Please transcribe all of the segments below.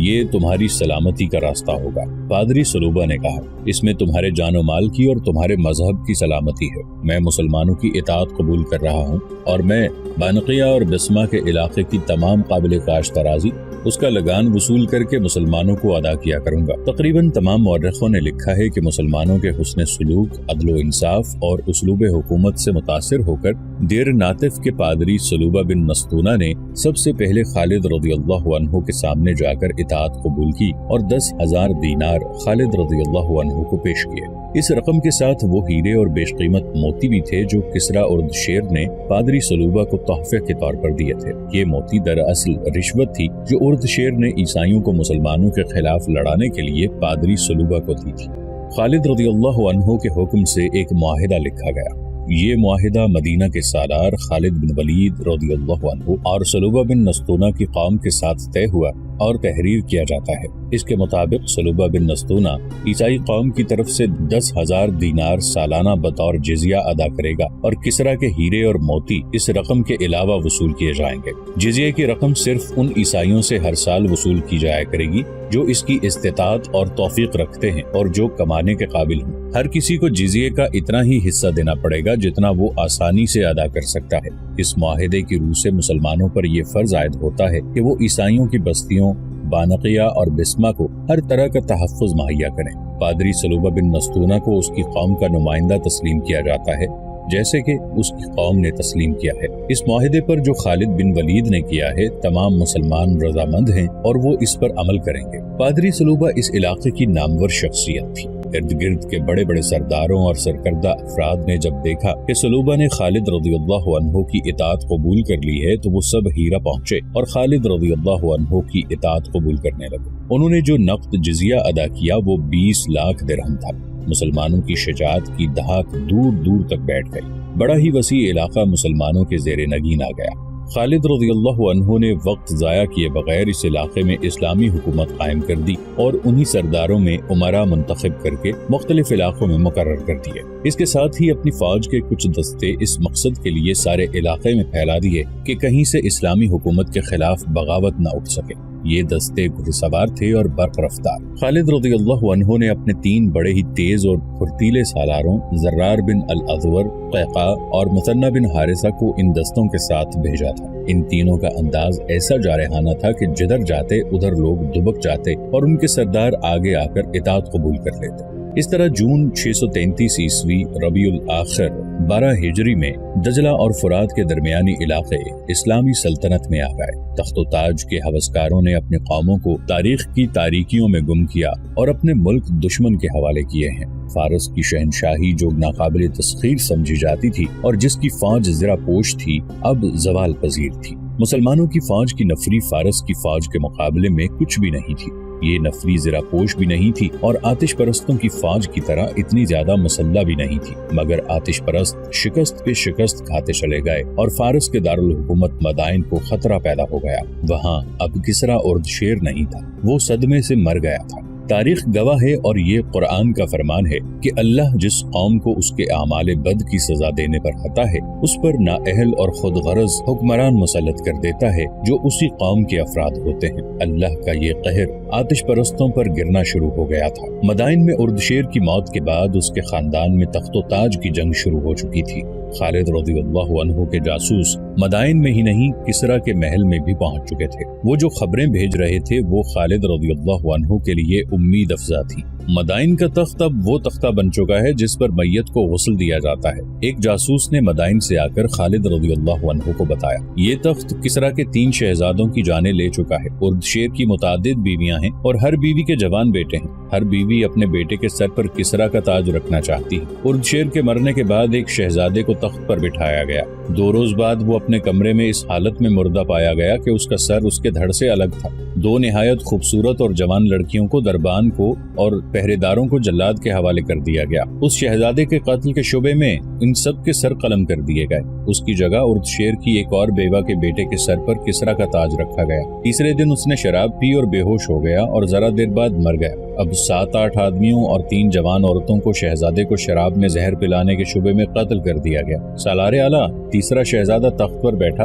یہ تمہاری سلامتی کا راستہ ہوگا۔ پادری سلوبہ نے کہا، اس میں تمہارے جان و مال کی اور تمہارے مذہب کی سلامتی ہے۔ میں مسلمانوں کی اطاعت قبول کر رہا ہوں اور میں بانقیہ اور بسمہ کے علاقے کی تمام قابل کاشت اراضی اس کا لگان وصول کر کے مسلمانوں کو ادا کیا کروں گا۔ تقریباً تمام مورخوں نے لکھا ہے کہ مسلمانوں کے حسن سلوک، عدل و انصاف اور اسلوب حکومت سے متاثر ہو کر دیر ناطف کے پادری سلوبہ بن نستونہ نے سب سے پہلے خالد رضی اللہ عنہ کے سامنے جا کر اطاعت قبول کی اور 10,000 دینار خالد رضی اللہ عنہ کو پیش کیے۔ اس رقم کے ساتھ وہ ہیرے اور بیش قیمت موتی بھی تھے جو کسریٰ اردشیر نے پادری سلوبہ کو تحفے کے طور پر دیے تھے۔ یہ موتی دراصل رشوت تھی جو اردشیر نے عیسائیوں کو مسلمانوں کے خلاف لڑانے کے لیے پادری سلوبہ کو دی تھی۔ خالد رضی اللہ عنہ کے حکم سے ایک معاہدہ لکھا گیا۔ یہ معاہدہ مدینہ کے سالار خالد بن ولید رضی اللہ عنہ اور سلوبہ بن نستونہ کی قوم کے ساتھ طے ہوا اور تحریر کیا جاتا ہے۔ اس کے مطابق سلوبہ بن نستونہ عیسائی قوم کی طرف سے 10,000 دینار سالانہ بطور جزیہ ادا کرے گا اور کسریٰ کے ہیرے اور موتی اس رقم کے علاوہ وصول کیے جائیں گے۔ جزیہ کی رقم صرف ان عیسائیوں سے ہر سال وصول کی جایا کرے گی جو اس کی استطاعت اور توفیق رکھتے ہیں اور جو کمانے کے قابل ہیں۔ ہر کسی کو جزیے کا اتنا ہی حصہ دینا پڑے گا جتنا وہ آسانی سے ادا کر سکتا ہے۔ اس معاہدے کی روح سے مسلمانوں پر یہ فرض عائد ہوتا ہے کہ وہ عیسائیوں کی بستیوں بانقیہ اور بسمہ کو ہر طرح کا تحفظ مہیا کریں۔ پادری سلوبہ بن نستونہ کو اس کی قوم کا نمائندہ تسلیم کیا جاتا ہے جیسے کہ اس کی قوم نے تسلیم کیا ہے۔ اس معاہدے پر جو خالد بن ولید نے کیا ہے تمام مسلمان رضامند ہیں اور وہ اس پر عمل کریں گے۔ پادری سلوبہ اس علاقے کی نامور شخصیت تھی۔ ارد گرد کے بڑے بڑے سرداروں اور سرکردہ افراد نے جب دیکھا کہ سلوبہ نے خالد رضی اللہ عنہ کی اطاعت قبول کر لی ہے تو وہ سب ہیرا پہنچے اور خالد رضی اللہ عنہ کی اطاعت قبول کرنے لگے۔ انہوں نے جو نقد جزیہ ادا کیا وہ 20 لاکھ درہم تھا۔ مسلمانوں کی شجاعت کی دھاک دور دور تک بیٹھ گئی۔ بڑا ہی وسیع علاقہ مسلمانوں کے زیر نگین آ گیا۔ خالد رضی اللہ عنہ نے وقت ضائع کیے بغیر اس علاقے میں اسلامی حکومت قائم کر دی اور انہی سرداروں میں امراء منتخب کر کے مختلف علاقوں میں مقرر کر دیے۔ اس کے ساتھ ہی اپنی فوج کے کچھ دستے اس مقصد کے لیے سارے علاقے میں پھیلا دیے کہ کہیں سے اسلامی حکومت کے خلاف بغاوت نہ اٹھ سکے۔ یہ دستے گھڑ سوار تھے اور برق رفتار۔ خالد رضی اللہ عنہ نے اپنے 3 بڑے ہی تیز اور پھرتیلے سالاروں زرار بن الازور، قیقاع اور مثنہ بن حارثہ کو ان دستوں کے ساتھ بھیجا تھا۔ ان تینوں کا انداز ایسا جارحانہ تھا کہ جدھر جاتے ادھر لوگ دبک جاتے اور ان کے سردار آگے آ کر اطاعت قبول کر لیتے۔ اس طرح جون 633 عیسوی ربیع الاخر 12 ہجری میں دجلہ اور فرات کے درمیانی علاقے اسلامی سلطنت میں آ گئے۔ تخت و تاج کے ہوسکاروں نے اپنے قوموں کو تاریخ کی تاریکیوں میں گم کیا اور اپنے ملک دشمن کے حوالے کیے ہیں۔ فارس کی شہنشاہی جو ناقابل تسخیر سمجھی جاتی تھی اور جس کی فوج زرہ پوش تھی اب زوال پذیر تھی۔ مسلمانوں کی فوج کی نفری فارس کی فوج کے مقابلے میں کچھ بھی نہیں تھی۔ یہ نفری زرہ پوش بھی نہیں تھی اور آتش پرستوں کی فوج کی طرح اتنی زیادہ مسلح بھی نہیں تھی، مگر آتش پرست شکست پہ شکست کھاتے چلے گئے اور فارس کے دارالحکومت مدائن کو خطرہ پیدا ہو گیا۔ وہاں اب کسریٰ اردشیر نہیں تھا، وہ صدمے سے مر گیا تھا۔ تاریخ گواہ ہے اور یہ قرآن کا فرمان ہے کہ اللہ جس قوم کو اس کے اعمال بد کی سزا دینے پر عطا ہے اس پر نااہل اور خود غرض حکمران مسلط کر دیتا ہے جو اسی قوم کے افراد ہوتے ہیں۔ اللہ کا یہ قہر آتش پرستوں پر گرنا شروع ہو گیا تھا۔ مدائن میں اردشیر کی موت کے بعد اس کے خاندان میں تخت و تاج کی جنگ شروع ہو چکی تھی۔ خالد رضی اللہ عنہ کے جاسوس مدائن میں ہی نہیں کسریٰ کے محل میں بھی پہنچ چکے تھے۔ وہ جو خبریں بھیج رہے تھے وہ خالد رضی اللہ عنہ کے لیے امید افزا تھی۔ مدائن کا تخت اب وہ تختہ بن چکا ہے جس پر میت کو غسل دیا جاتا ہے۔ ایک جاسوس نے مدائن سے آ کر خالد رضی اللہ عنہ کو بتایا یہ تخت کسریٰ کے 3 شہزادوں کی جانیں لے چکا ہے۔ اردشیر کی متعدد بیویاں ہیں اور ہر بیوی کے جوان بیٹے ہیں۔ ہر بیوی اپنے بیٹے کے سر پر کسریٰ کا تاج رکھنا چاہتی ہے۔ اردشیر کے مرنے کے بعد ایک شہزادے کو تخت پر بٹھایا گیا۔ 2 روز بعد وہ اپنے کمرے میں اس حالت میں مردہ پایا گیا کہ اس کا سر اس کے دھڑ سے الگ تھا۔ 2 نہایت خوبصورت اور جوان لڑکیوں کو دربان کو اور پہرے داروں کو جلاد کے حوالے کر دیا گیا۔ اس شہزادے کے قتل کے شبے میں ان سب کے سر قلم کر دیے گئے۔ اس کی جگہ اردشیر کی ایک اور بیوہ کے بیٹے کے سر پر کسریٰ کا تاج رکھا گیا۔ تیسرے دن اس نے شراب پی اور بے ہوش ہو گیا اور ذرا دیر بعد مر گیا۔ اب 7-8 آدمیوں اور 3 جوان عورتوں کو شہزادے کو شراب میں زہر پلانے کے شبے میں قتل کر دیا گیا۔ سالار اعلیٰ تیسرا شہزادہ تخت پر بیٹھا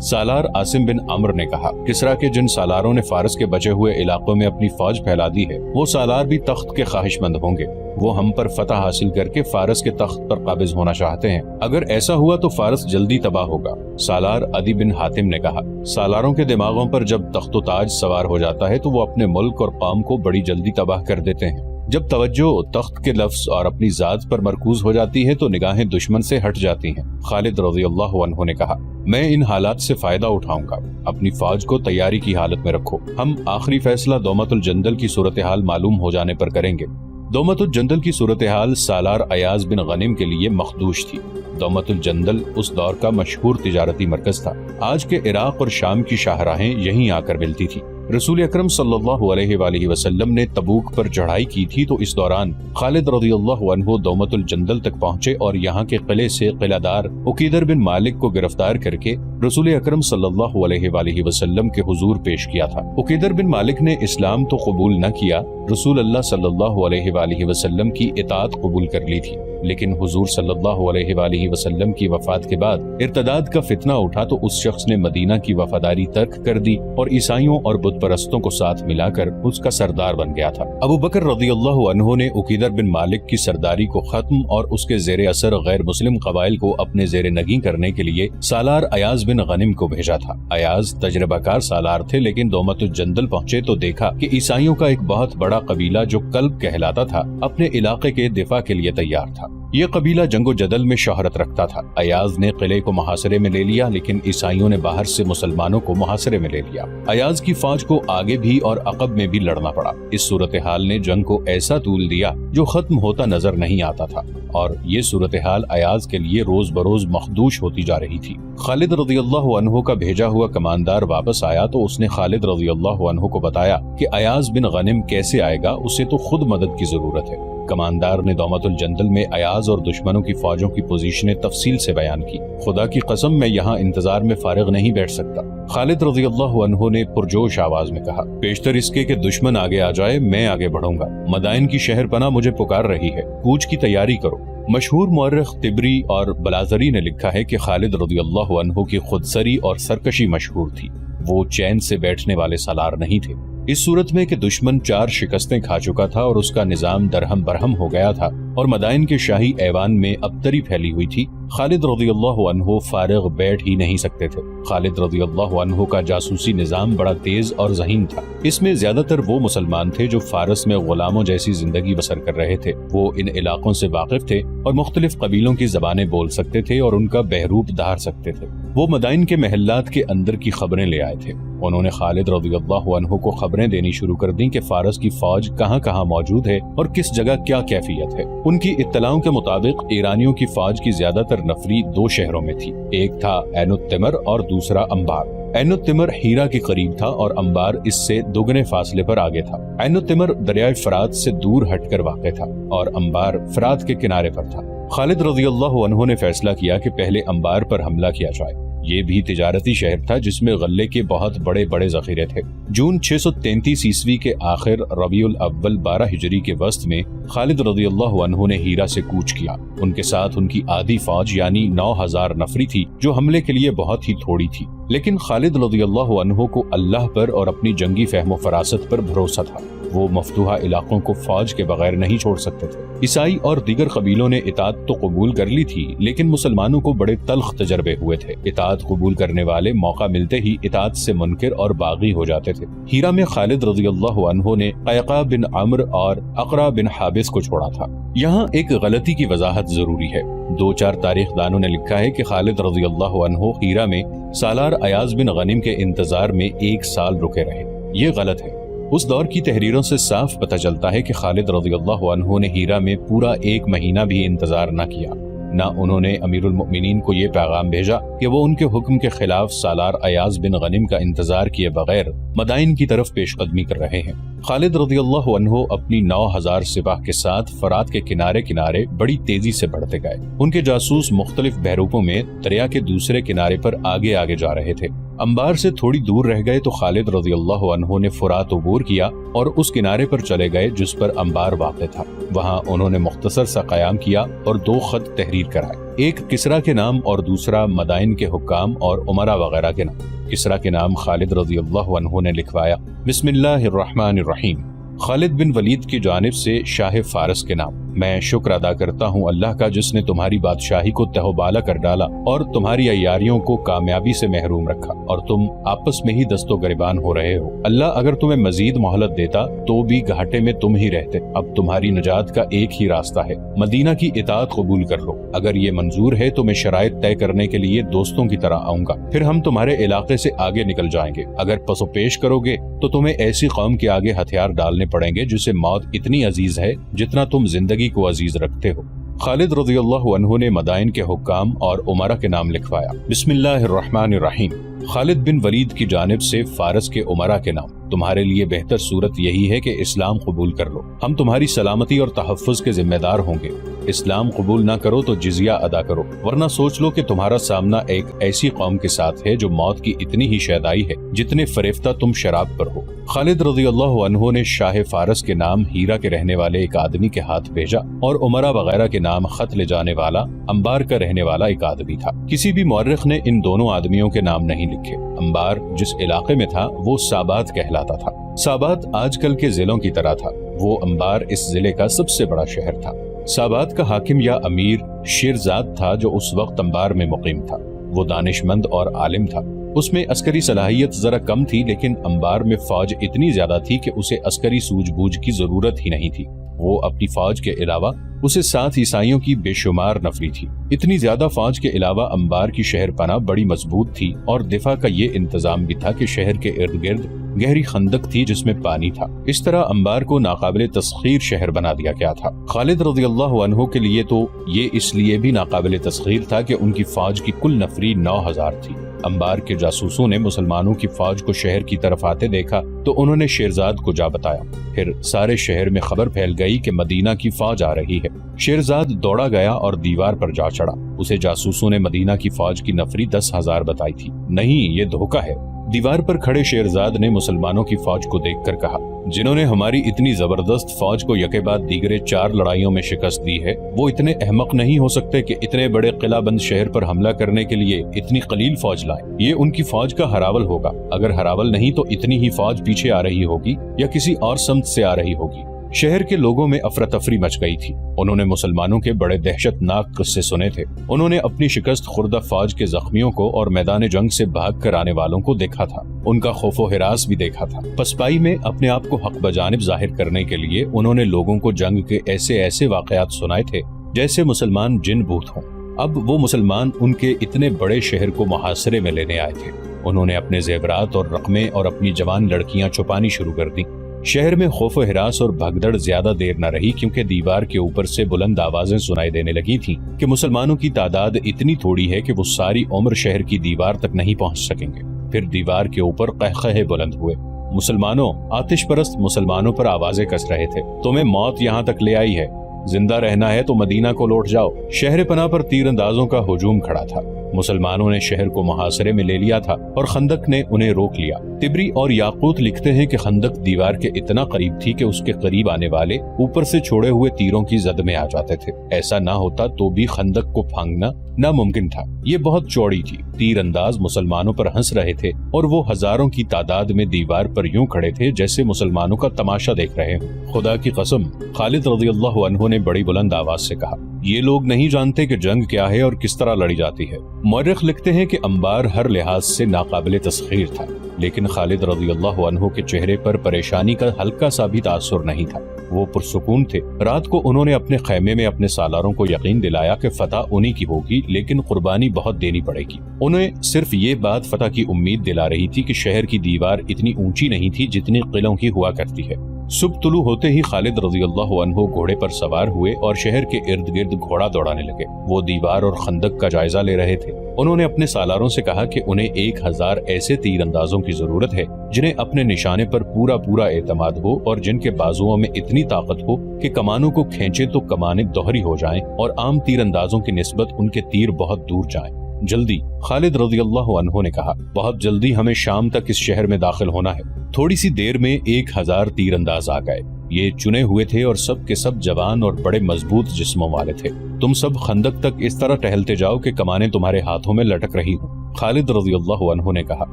سالار عاصم بن عمرو نے کہا، کسرا کے جن سالاروں نے فارس کے بچے ہوئے علاقوں میں اپنی فوج پھیلا دی ہے وہ سالار بھی تخت کے خواہش مند ہوں گے، وہ ہم پر فتح حاصل کر کے فارس کے تخت پر قابض ہونا چاہتے ہیں، اگر ایسا ہوا تو فارس جلدی تباہ ہوگا۔ سالار عدی بن حاتم نے کہا، سالاروں کے دماغوں پر جب تخت و تاج سوار ہو جاتا ہے تو وہ اپنے ملک اور قوم کو بڑی جلدی تباہ کر دیتے ہیں، جب توجہ تخت کے لفظ اور اپنی ذات پر مرکوز ہو جاتی ہے تو نگاہیں دشمن سے ہٹ جاتی ہیں۔ خالد رضی اللہ عنہ نے کہا، میں ان حالات سے فائدہ اٹھاؤں گا، اپنی فوج کو تیاری کی حالت میں رکھو، ہم آخری فیصلہ دومت الجندل کی صورتحال معلوم ہو جانے پر کریں گے۔ دومت الجندل کی صورتحال سالار ایاز بن غنم کے لیے مخدوش تھی۔ دومت الجندل اس دور کا مشہور تجارتی مرکز تھا، آج کے عراق اور شام کی شاہراہیں یہیں آ کر ملتی تھی۔ رسول اکرم صلی اللہ علیہ وآلہ وسلم نے تبوک پر چڑھائی کی تھی تو اس دوران خالد رضی اللہ عنہ دومت الجندل تک پہنچے اور یہاں کے قلعے سے قلعہ دار عقیدر بن مالک کو گرفتار کر کے رسول اکرم صلی اللہ علیہ وآلہ وسلم کے حضور پیش کیا تھا۔ عقیدر بن مالک نے اسلام تو قبول نہ کیا، رسول اللہ صلی اللہ علیہ وآلہ وسلم کی اطاعت قبول کر لی تھی، لیکن حضور صلی اللہ علیہ وآلہ وسلم کی وفات کے بعد ارتداد کا فتنہ اٹھا تو اس شخص نے مدینہ کی وفاداری ترک کر دی اور عیسائیوں اور بت پرستوں کو ساتھ ملا کر اس کا سردار بن گیا تھا۔ ابو بکر رضی اللہ عنہ نے عقیدر بن مالک کی سرداری کو ختم اور اس کے زیر اثر غیر مسلم قبائل کو اپنے زیر نگیں کرنے کے لیے سالار ایاز بن غنم کو بھیجا تھا۔ ایاز تجربہ کار سالار تھے، لیکن دومت الجندل پہنچے تو دیکھا کہ عیسائیوں کا ایک بہت بڑا قبیلہ جو کلب کہلاتا تھا اپنے علاقے کے دفاع کے لیے تیار تھا۔ یہ قبیلہ جنگ و جدل میں شہرت رکھتا تھا۔ ایاز نے قلعے کو محاصرے میں لے لیا، لیکن عیسائیوں نے باہر سے مسلمانوں کو محاصرے میں لے لیا۔ ایاز کی فوج کو آگے بھی اور عقب میں بھی لڑنا پڑا۔ اس صورتحال نے جنگ کو ایسا طول دیا جو ختم ہوتا نظر نہیں آتا تھا، اور یہ صورتحال ایاز کے لیے روز بروز مخدوش ہوتی جا رہی تھی۔ خالد رضی اللہ عنہ کا بھیجا ہوا کماندار واپس آیا تو اس نے خالد رضی اللہ عنہ کو بتایا کہ ایاز بن غنم کیسے آئے گا، اسے تو خود مدد کی ضرورت ہے۔ کماندار نے دومت الجندل میں ایاز اور دشمنوں کی فوجوں کی پوزیشنیں تفصیل سے بیان کی۔ خدا کی قسم میں یہاں انتظار میں فارغ نہیں بیٹھ سکتا، خالد رضی اللہ عنہ نے پرجوش آواز میں کہا، پیشتر اس کے کہ دشمن آگے آ جائے میں آگے بڑھوں گا، مدائن کی شہر پناہ مجھے پکار رہی ہے، کوچ کی تیاری کرو۔ مشہور مورخ طبری اور بلازری نے لکھا ہے کہ خالد رضی اللہ عنہ کی خودسری اور سرکشی مشہور تھی، وہ چین سے بیٹھنے والے سالار نہیں تھے۔ اس صورت میں کہ دشمن 4 شکستیں کھا چکا تھا اور اس کا نظام درہم برہم ہو گیا تھا اور مدائن کے شاہی ایوان میں ابتری پھیلی ہوئی تھی، خالد رضی اللہ عنہ فارغ بیٹھ ہی نہیں سکتے تھے۔ خالد رضی اللہ عنہ کا جاسوسی نظام بڑا تیز اور ذہین تھا، اس میں زیادہ تر وہ مسلمان تھے جو فارس میں غلاموں جیسی زندگی بسر کر رہے تھے۔ وہ ان علاقوں سے واقف تھے اور مختلف قبیلوں کی زبانیں بول سکتے تھے اور ان کا بہروپ دھار سکتے تھے۔ وہ مدائن کے محلات کے اندر کی خبریں لے آئے تھے۔ انہوں نے خالد رضی اللہ عنہ کو خبریں دینی شروع کر دیں کہ فارس کی فوج کہاں کہاں موجود ہے اور کس جگہ کیا کیفیت ہے۔ ان کی اطلاعوں کے مطابق ایرانیوں کی فوج کی زیادہ تر نفری 2 شہروں میں تھی، ایک تھا عین التمر اور دوسرا انبار۔ عین التمر ہیرا کے قریب تھا اور انبار اس سے دوگنے فاصلے پر آگے تھا۔ عین التمر دریائے فرات سے دور ہٹ کر واقع تھا اور انبار فرات کے کنارے پر تھا۔ خالد رضی اللہ عنہ نے فیصلہ کیا کہ پہلے انبار پر حملہ کیا جائے۔ یہ بھی تجارتی شہر تھا جس میں غلے کے بہت بڑے بڑے ذخیرے تھے۔ جون 633 عیسوی کے آخر ربیع الاول 12 ہجری کے وسط میں خالد رضی اللہ عنہ نے ہیرا سے کوچ کیا۔ ان کے ساتھ ان کی آدھی فوج یعنی 9000 نفری تھی جو حملے کے لیے بہت ہی تھوڑی تھی، لیکن خالد رضی اللہ عنہ کو اللہ پر اور اپنی جنگی فہم و فراست پر بھروسہ تھا۔ وہ مفتوحہ علاقوں کو فوج کے بغیر نہیں چھوڑ سکتے تھے۔ عیسائی اور دیگر قبیلوں نے اطاعت تو قبول کر لی تھی، لیکن مسلمانوں کو بڑے تلخ تجربے ہوئے تھے۔ اطاعت قبول کرنے والے موقع ملتے ہی اطاعت سے منکر اور باغی ہو جاتے تھے۔ ہیرا میں خالد رضی اللہ عنہ نے قیقاع بن عمرو اور اقرا بن حابس کو چھوڑا تھا۔ یہاں ایک غلطی کی وضاحت ضروری ہے۔ 2-4 تاریخ دانوں نے لکھا ہے کہ خالد رضی اللہ عنہ ہیرا میں سالار ایاز بن غنم کے انتظار میں 1 سال رکے رہے۔ یہ غلط ہے۔ اس دور کی تحریروں سے صاف پتہ چلتا ہے کہ خالد رضی اللہ عنہ نے ہیرا میں پورا 1 مہینہ بھی انتظار نہ کیا، نہ انہوں نے امیر المؤمنین کو یہ پیغام بھیجا کہ وہ ان کے حکم کے خلاف سالار ایاز بن غنم کا انتظار کیے بغیر مدائن کی طرف پیش قدمی کر رہے ہیں۔ خالد رضی اللہ عنہ اپنی 9000 سپاہ کے ساتھ فرات کے کنارے کنارے بڑی تیزی سے بڑھتے گئے۔ ان کے جاسوس مختلف بحروپوں میں دریا کے دوسرے کنارے پر آگے آگے جا رہے تھے۔ انبار سے تھوڑی دور رہ گئے تو خالد رضی اللہ عنہ نے فرات عبور کیا اور اس کنارے پر چلے گئے جس پر انبار واقع تھا۔ وہاں انہوں نے مختصر سا قیام کیا اور 2 خط تحریر کرائے۔ ایک کسرا کے نام اور دوسرا مدائن کے حکام اور عمرا وغیرہ کے نام۔ کسرا کے نام خالد رضی اللہ عنہ نے لکھوایا بسم اللہ الرحمن الرحیم، خالد بن ولید کی جانب سے شاہ فارس کے نام۔ میں شکر ادا کرتا ہوں اللہ کا جس نے تمہاری بادشاہی کو تہو بالا کر ڈالا اور تمہاری عیاریوں کو کامیابی سے محروم رکھا اور تم آپس میں ہی دست و گریبان ہو رہے ہو۔ اللہ اگر تمہیں مزید مہلت دیتا تو بھی گھاٹے میں تم ہی رہتے۔ اب تمہاری نجات کا ایک ہی راستہ ہے، مدینہ کی اطاعت قبول کر لو۔ اگر یہ منظور ہے تو میں شرائط طے کرنے کے لیے دوستوں کی طرح آؤں گا، پھر ہم تمہارے علاقے سے آگے نکل جائیں گے۔ اگر پس و پیش کرو گے تو تمہیں ایسی قوم کے آگے ہتھیار ڈالنے پڑیں گے جسے موت اتنی عزیز ہے جتنا تم زندگی کو عزیز رکھتے ہو۔ خالد رضی اللہ عنہ نے مدائن کے حکام اور عمرا کے نام لکھوایا بسم اللہ الرحمن الرحیم، خالد بن ولید کی جانب سے فارس کے عمرا کے نام۔ تمہارے لیے بہتر صورت یہی ہے کہ اسلام قبول کر لو، ہم تمہاری سلامتی اور تحفظ کے ذمہ دار ہوں گے۔ اسلام قبول نہ کرو تو جزیہ ادا کرو، ورنہ سوچ لو کہ تمہارا سامنا ایک ایسی قوم کے ساتھ ہے جو موت کی اتنی ہی شیدائی ہے جتنے فریفتہ تم شراب پر ہو۔ خالد رضی اللہ عنہ نے شاہ فارس کے نام ہیرا کے رہنے والے ایک آدمی کے ہاتھ بھیجا اور عمرا وغیرہ کے نام خط لے جانے والا انبار کا رہنے والا ایک آدمی تھا۔ کسی بھی مورخ نے ان دونوں آدمیوں کے نام نہیں لکھے۔ انبار جس علاقے میں تھا وہ سابات کہلاتا تھا۔ سابات آج کل کے ضلعوں کی طرح تھا، وہ انبار اس ضلع کا سب سے بڑا شہر تھا۔ سابات کا حاکم یا امیر شیرزاد تھا جو اس وقت انبار میں مقیم تھا۔ وہ دانش مند اور عالم تھا، اس میں عسکری صلاحیت ذرا کم تھی لیکن انبار میں فوج اتنی زیادہ تھی کہ اسے عسکری سوجھ بوجھ کی ضرورت ہی نہیں تھی۔ وہ اپنی فوج کے علاوہ اسے 7 عیسائیوں کی بے شمار نفری تھی۔ اتنی زیادہ فوج کے علاوہ انبار کی شہر پناہ بڑی مضبوط تھی اور دفاع کا یہ انتظام بھی تھا کہ شہر کے ارد گرد گہری خندق تھی جس میں پانی تھا۔ اس طرح انبار کو ناقابل تسخیر شہر بنا دیا گیا تھا۔ خالد رضی اللہ عنہ کے لیے تو یہ اس لیے بھی ناقابل تسخیر تھا کہ ان کی فوج کی کل نفری 9000 تھی۔ انبار کے جاسوسوں نے مسلمانوں کی فوج کو شہر کی طرف آتے دیکھا تو انہوں نے شیرزاد کو جا بتایا۔ پھر سارے شہر میں خبر پھیل گئی کہ مدینہ کی فوج آ رہی ہے۔ شیرزاد دوڑا گیا اور دیوار پر جا چڑھا۔ اسے جاسوسوں نے مدینہ کی فوج کی نفری 10,000 بتائی تھی۔ نہیں، یہ دھوکہ ہے۔ دیوار پر کھڑے شیرزاد نے مسلمانوں کی فوج کو دیکھ کر کہا، جنہوں نے ہماری اتنی زبردست فوج کو یکے بعد دیگرے 4 لڑائیوں میں شکست دی ہے، وہ اتنے احمق نہیں ہو سکتے کہ اتنے بڑے قلعہ بند شہر پر حملہ کرنے کے لیے اتنی قلیل فوج لائیں۔ یہ ان کی فوج کا ہراول ہوگا، اگر ہراول نہیں تو اتنی ہی فوج پیچھے آ رہی ہوگی یا کسی اور سمت سے آ رہی ہوگی۔ شہر کے لوگوں میں افراتفری مچ گئی تھی۔ انہوں نے مسلمانوں کے بڑے دہشت ناک قصے سنے تھے۔ انہوں نے اپنی شکست خوردہ فوج کے زخمیوں کو اور میدان جنگ سے بھاگ کر آنے والوں کو دیکھا تھا، ان کا خوف و ہراس بھی دیکھا تھا۔ پسپائی میں اپنے آپ کو حق بجانب ظاہر کرنے کے لیے انہوں نے لوگوں کو جنگ کے ایسے واقعات سنائے تھے جیسے مسلمان جن بھوت ہوں۔ اب وہ مسلمان ان کے اتنے بڑے شہر کو محاصرے میں لینے آئے تھے۔ انہوں نے اپنے زیورات اور رقمیں اور اپنی جوان لڑکیاں چھپانی شروع کر دی۔ شہر میں خوف و ہراس اور بھگدڑ زیادہ دیر نہ رہی کیونکہ دیوار کے اوپر سے بلند آوازیں سنائی دینے لگی تھیں کہ مسلمانوں کی تعداد اتنی تھوڑی ہے کہ وہ ساری عمر شہر کی دیوار تک نہیں پہنچ سکیں گے۔ پھر دیوار کے اوپر قہقہے بلند ہوئے۔ مسلمانوں، آتش پرست مسلمانوں پر آوازیں کس رہے تھے، تمہیں موت یہاں تک لے آئی ہے، زندہ رہنا ہے تو مدینہ کو لوٹ جاؤ۔ شہر پناہ پر تیر اندازوں کا ہجوم کھڑا تھا۔ مسلمانوں نے شہر کو محاصرے میں لے لیا تھا اور خندق نے انہیں روک لیا۔ تبری اور یاقوت لکھتے ہیں کہ خندق دیوار کے اتنا قریب تھی کہ اس کے قریب آنے والے اوپر سے چھوڑے ہوئے تیروں کی زد میں آ جاتے تھے۔ ایسا نہ ہوتا تو بھی خندق کو پھانگنا ناممکن تھا۔ یہ بہت چوڑی تھی۔ تیر انداز مسلمانوں پر ہنس رہے تھے اور وہ ہزاروں کی تعداد میں دیوار پر یوں کھڑے تھے جیسے مسلمانوں کا تماشا دیکھ رہے ہوں۔ خدا کی قسم، خالد رضی اللہ عنہ نے بڑی بلند آواز سے کہا، یہ لوگ نہیں جانتے کہ جنگ کیا ہے اور کس طرح لڑی جاتی ہے۔ مورخ لکھتے ہیں کہ انبار ہر لحاظ سے ناقابل تسخیر تھا، لیکن خالد رضی اللہ عنہ کے چہرے پر پریشانی کا ہلکا سا بھی تاثر نہیں تھا۔ وہ پرسکون تھے۔ رات کو انہوں نے اپنے خیمے میں اپنے سالاروں کو یقین دلایا کہ فتح انہی کی ہوگی، لیکن قربانی بہت دینی پڑے گی۔ انہیں صرف یہ بات فتح کی امید دلا رہی تھی کہ شہر کی دیوار اتنی اونچی نہیں تھی جتنی قلعوں کی ہوا کرتی ہے۔ صبح طلوع ہوتے ہی خالد رضی اللہ عنہ گھوڑے پر سوار ہوئے اور شہر کے ارد گرد گھوڑا دوڑانے لگے۔ وہ دیوار اور خندق کا جائزہ لے رہے تھے۔ انہوں نے اپنے سالاروں سے کہا کہ انہیں 1000 ایسے تیر اندازوں کی ضرورت ہے جنہیں اپنے نشانے پر پورا اعتماد ہو اور جن کے بازوؤں میں اتنی طاقت ہو کہ کمانوں کو کھینچے تو کمانیں دوہری ہو جائیں اور عام تیر اندازوں کی نسبت ان کے تیر بہت دور جائیں۔ جلدی، خالد رضی اللہ عنہ نے کہا، بہت جلدی ہمیں شام تک اس شہر میں داخل ہونا ہے۔ تھوڑی سی دیر میں 1000 تیر انداز آ گئے۔ یہ چنے ہوئے تھے اور سب کے سب جوان اور بڑے مضبوط جسموں والے تھے۔ تم سب خندق تک اس طرح ٹہلتے جاؤ کہ کمانیں تمہارے ہاتھوں میں لٹک رہی ہوں۔ خالد رضی اللہ عنہ نے کہا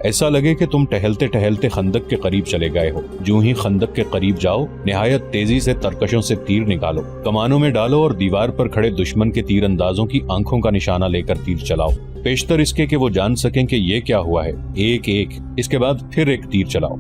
ایسا لگے کہ تم ٹہلتے ٹہلتے خندق کے قریب چلے گئے ہو۔ جو ہی خندق کے قریب جاؤ نہایت تیزی سے ترکشوں سے تیر نکالو، کمانوں میں ڈالو اور دیوار پر کھڑے دشمن کے تیر اندازوں کی آنکھوں کا نشانہ لے کر تیر چلاؤ، پیشتر اس کے کہ وہ جان سکیں کہ یہ کیا ہوا ہے۔ ایک ایک، اس کے بعد پھر ایک تیر چلاؤ۔